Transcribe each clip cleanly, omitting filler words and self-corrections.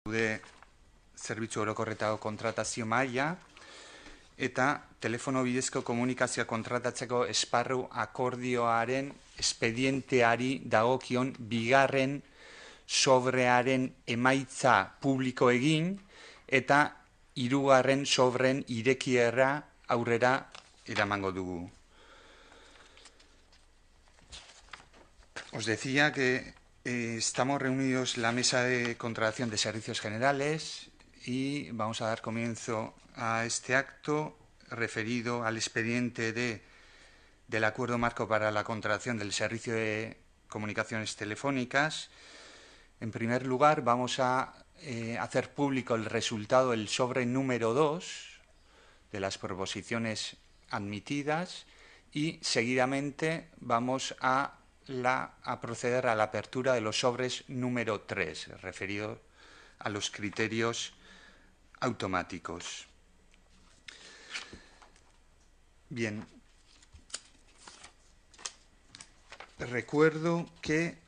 de zerbitzu orokorretako kontratazio maila eta telefono bidezko komunikazioa kontratatzeko esparru akordioaren espedienteari dagokion bigarren sobrearen emaitza publiko egin eta hirugarren sobreen irekiera aurrera eramango dugu. Os decía que estamos reunidos en la mesa de contratación de servicios generales y vamos a dar comienzo a este acto referido al expediente del Acuerdo Marco para la contratación del servicio de comunicaciones telefónicas. En primer lugar, vamos a hacer público el resultado del sobre número 2 de las proposiciones admitidas y seguidamente vamos a proceder a la apertura de los sobres número 3, referido a los criterios automáticos. Bien, recuerdo que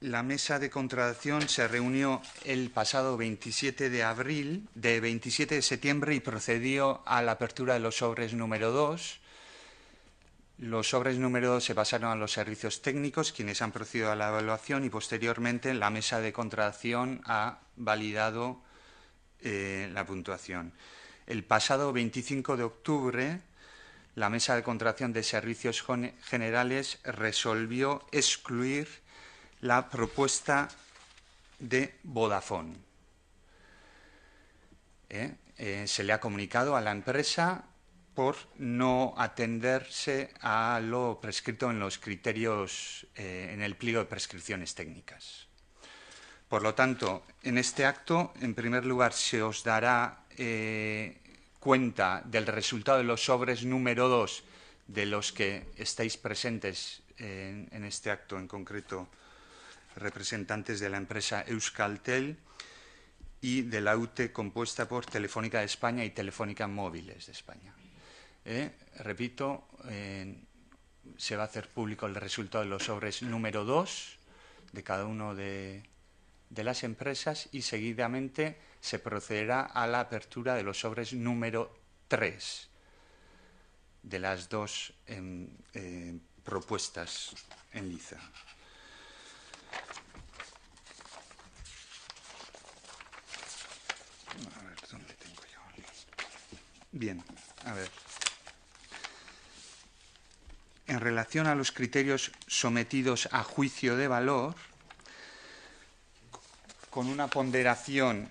la mesa de contratación se reunió el pasado 27 de septiembre y procedió a la apertura de los sobres número 2. Los sobres número 2 se pasaron a los servicios técnicos, quienes han procedido a la evaluación y posteriormente la mesa de contratación ha validado la puntuación. El pasado 25 de octubre, la mesa de contratación de servicios generales resolvió excluir la propuesta de Vodafone. Se le ha comunicado a la empresa por no atenderse a lo prescrito en los criterios, en el pliego de prescripciones técnicas. Por lo tanto, en este acto, en primer lugar, se os dará cuenta del resultado de los sobres número 2 de los que estáis presentes en este acto, en concreto, representantes de la empresa Euskaltel y de la UTE compuesta por Telefónica de España y Telefónica Móviles de España. Repito, se va a hacer público el resultado de los sobres número 2 de cada uno de las empresas y seguidamente se procederá a la apertura de los sobres número 3 de las dos propuestas en liza. A ver, ¿dónde tengo yo? Bien, a ver. En relación a los criterios sometidos a juicio de valor, con una ponderación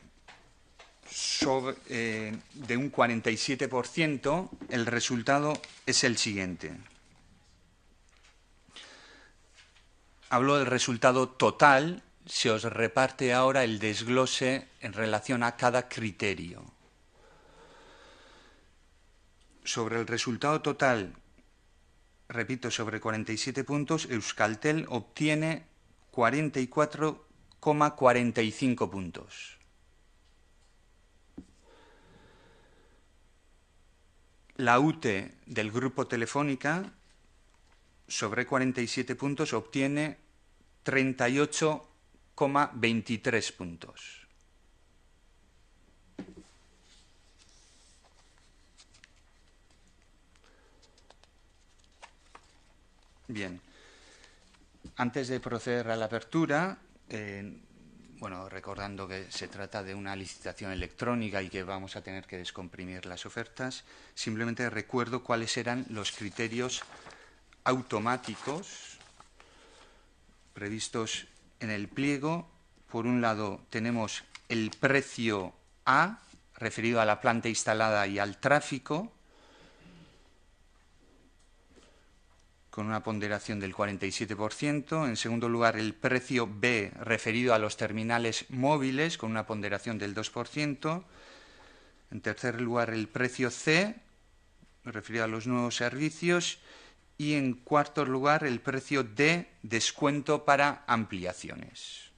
de un 47%, el resultado es el siguiente. Hablo del resultado total, se os reparte ahora el desglose en relación a cada criterio. Sobre el resultado total, repito, sobre 47 puntos, Euskaltel obtiene 44,45 puntos. La UTE del Grupo Telefónica, sobre 47 puntos, obtiene 38,23 puntos. Bien, antes de proceder a la apertura, recordando que se trata de una licitación electrónica y que vamos a tener que descomprimir las ofertas, simplemente recuerdo cuáles eran los criterios automáticos previstos en el pliego. Por un lado, tenemos el precio A, referido a la planta instalada y al tráfico, con una ponderación del 47%. En segundo lugar, el precio B, referido a los terminales móviles, con una ponderación del 2%. En tercer lugar, el precio C, referido a los nuevos servicios. Y en cuarto lugar, el precio D, descuento para ampliaciones.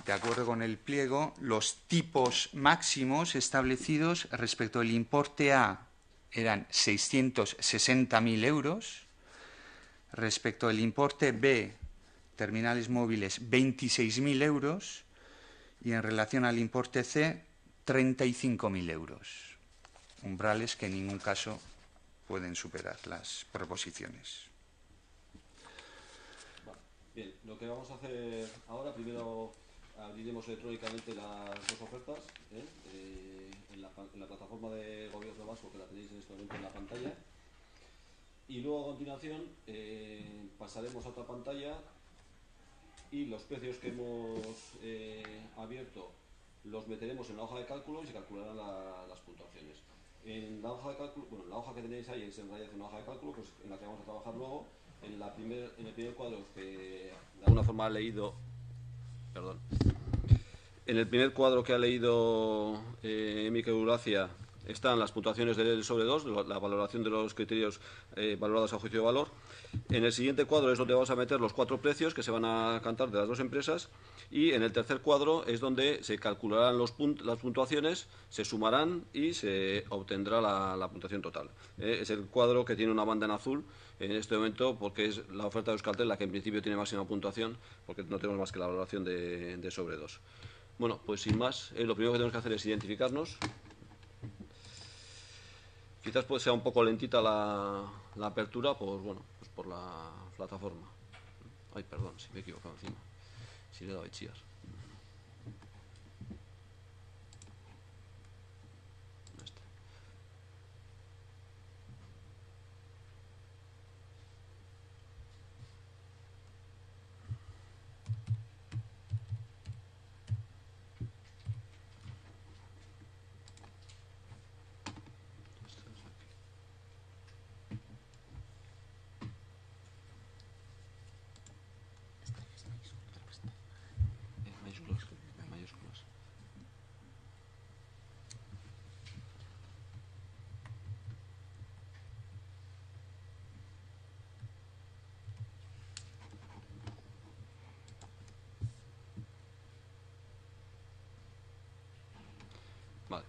De acuerdo con el pliego, los tipos máximos establecidos respecto al importe A eran 660.000 euros, respecto al importe B terminales móviles 26.000 euros y en relación al importe C 35.000 euros. Umbrales que en ningún caso pueden superar las proposiciones. Bien, lo que vamos a hacer ahora, primero abriremos electrónicamente las dos ofertas en la plataforma de Gobierno Vasco, que la tenéis en este momento en la pantalla, y luego a continuación pasaremos a otra pantalla y los precios que hemos abierto los meteremos en la hoja de cálculo y se calcularán las puntuaciones. En la hoja de cálculo, bueno, la hoja que tenéis ahí es en realidad una hoja de cálculo, pues, en la que vamos a trabajar luego. En el primer cuadro que de alguna forma ha leído, perdón, en el primer cuadro que ha leído Mikel Uracia están las puntuaciones del sobre 2, la valoración de los criterios valorados a juicio de valor. En el siguiente cuadro es donde vamos a meter los 4 precios que se van a cantar de las dos empresas, y en el tercer cuadro es donde se calcularán las puntuaciones, se sumarán y se obtendrá la puntuación total. Es el cuadro que tiene una banda en azul en este momento, porque es la oferta de Euskaltel la que en principio tiene máxima puntuación, porque no tenemos más que la valoración de sobre 2. Bueno, pues sin más, lo primero que tenemos que hacer es identificarnos. Quizás pues sea un poco lentita la apertura por la plataforma. Ay, perdón, si me he equivocado encima. Si le he dado a chillar. Mayúsculas. Vale.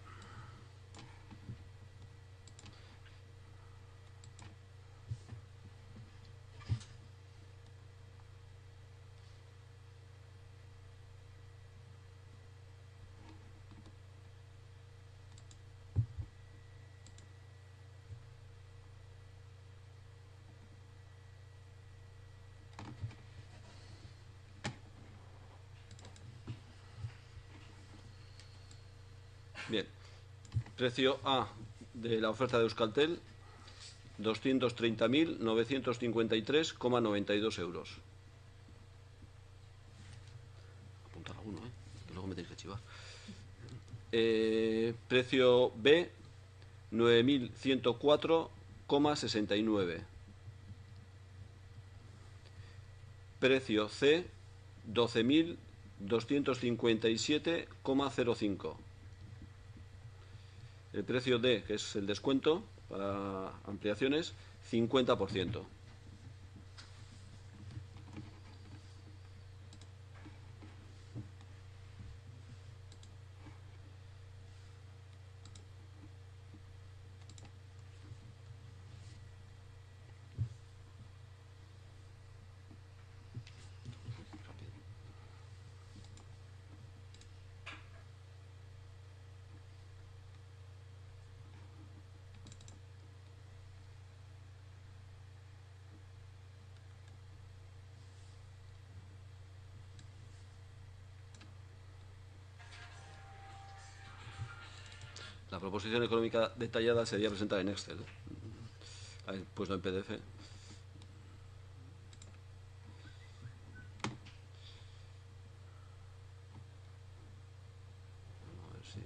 Bien. Precio A de la oferta de Euskaltel, 230.953,92 euros. Apuntar alguno, que luego me tenéis que chivar. Precio B, 9.104,69. Precio C, 12.257,05. El precio D, que es el descuento para ampliaciones, 50%. La proposición económica detallada sería presentada en Excel. Puesto en PDF. A ver si...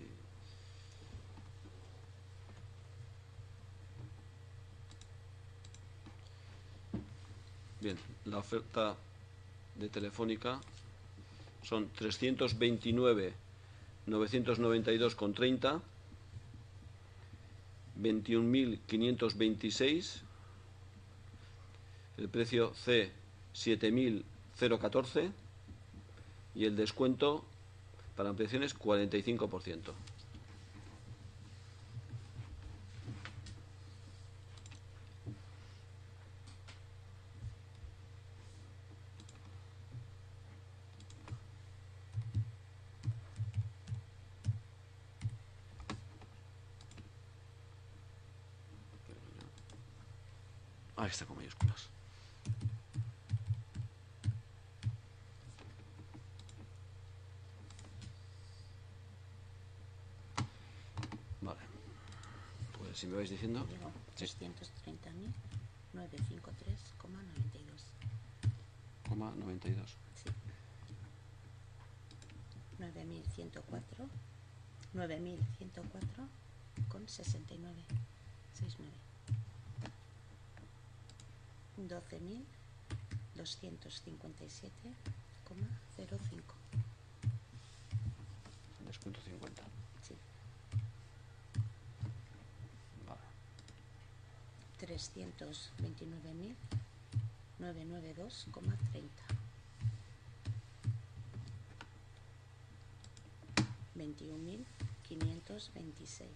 Bien, la oferta de Telefónica son 329.992,30, 21.526, el precio C 7.014 y el descuento para ampliaciones 45%. Ahí está con mayúsculas. Vale. Pues si me vais diciendo... Digo, 330.953,92. 92. Sí. 9.104,69. 12.257,05. Descuento 50. Sí. Vale. 329.992,30. 21.526.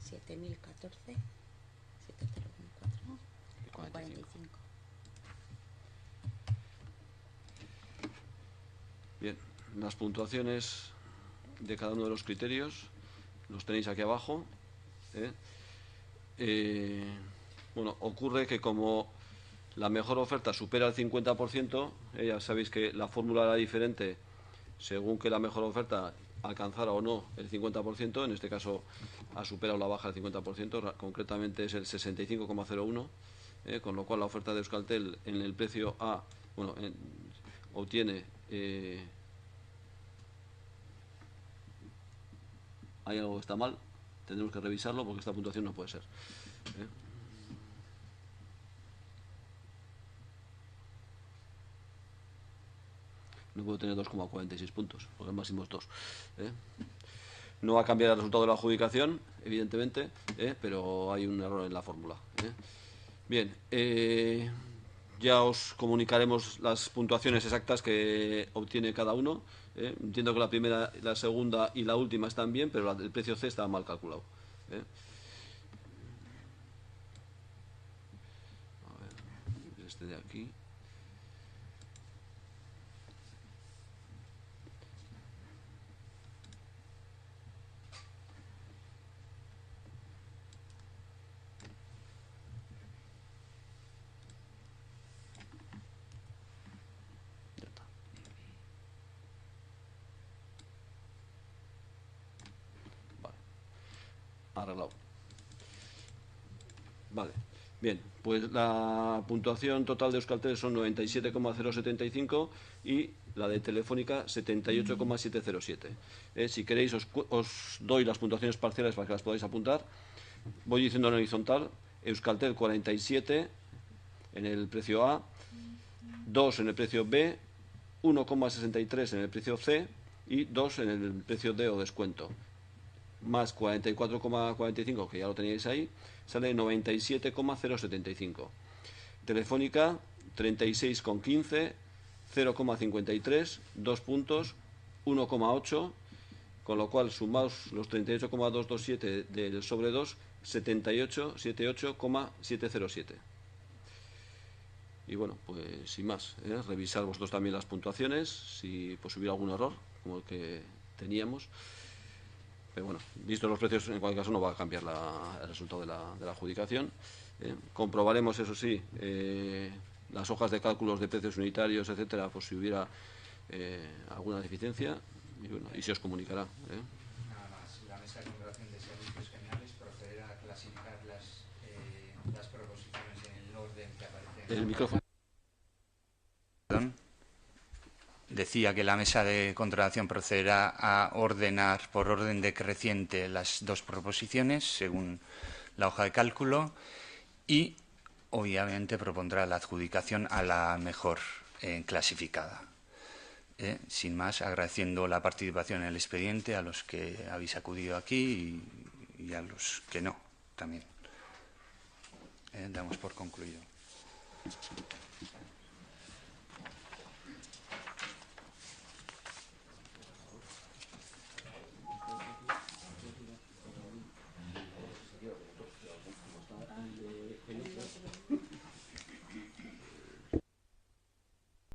7.014. 7014. Y 45. Bien, las puntuaciones de cada uno de los criterios los tenéis aquí abajo. Bueno, ocurre que como la mejor oferta supera el 50%, ya sabéis que la fórmula era diferente según que la mejor oferta alcanzara o no el 50%, en este caso ha superado la baja del 50%, concretamente es el 65,01%, con lo cual la oferta de Euskaltel en el precio A, bueno, obtiene... hay algo que está mal, tendremos que revisarlo porque esta puntuación no puede ser. No puedo tener 2,46 puntos, porque el máximo es 2. No va a cambiar el resultado de la adjudicación, evidentemente, pero hay un error en la fórmula. Bien, ya os comunicaremos las puntuaciones exactas que obtiene cada uno. Entiendo que la primera, la segunda y la última están bien, pero el precio C está mal calculado. A ver, este de aquí. Ya está. Vale. Arreglado. Vale. Bien, pues la puntuación total de Euskaltel son 97,075 y la de Telefónica 78,707. Si queréis os doy las puntuaciones parciales para que las podáis apuntar. Voy diciendo en horizontal: Euskaltel 47 en el precio A, 2 en el precio B, 1,63 en el precio C y 2 en el precio D o descuento. Más 44,45, que ya lo teníais ahí, sale 97,075. Telefónica 36,15, 0,53, 2 puntos, 1,8, con lo cual sumaos los 38,227 del sobre 2, 78,707,707. Y bueno, pues sin más, revisar vosotros también las puntuaciones, si pues hubiera algún error, como el que teníamos. Pero bueno, vistos los precios, en cualquier caso no va a cambiar el resultado de la adjudicación. Comprobaremos, eso sí, las hojas de cálculos de precios unitarios, etcétera, pues si hubiera alguna deficiencia, y bueno, y se os comunicará. Nada más, la mesa de contratación de servicios generales procederá a clasificar las proposiciones en el orden que aparece en El micrófono. Perdón. Decía que la mesa de contratación procederá a ordenar por orden decreciente las dos proposiciones según la hoja de cálculo y obviamente propondrá la adjudicación a la mejor clasificada. Sin más, agradeciendo la participación en el expediente a los que habéis acudido aquí y a los que no también. Damos por concluido.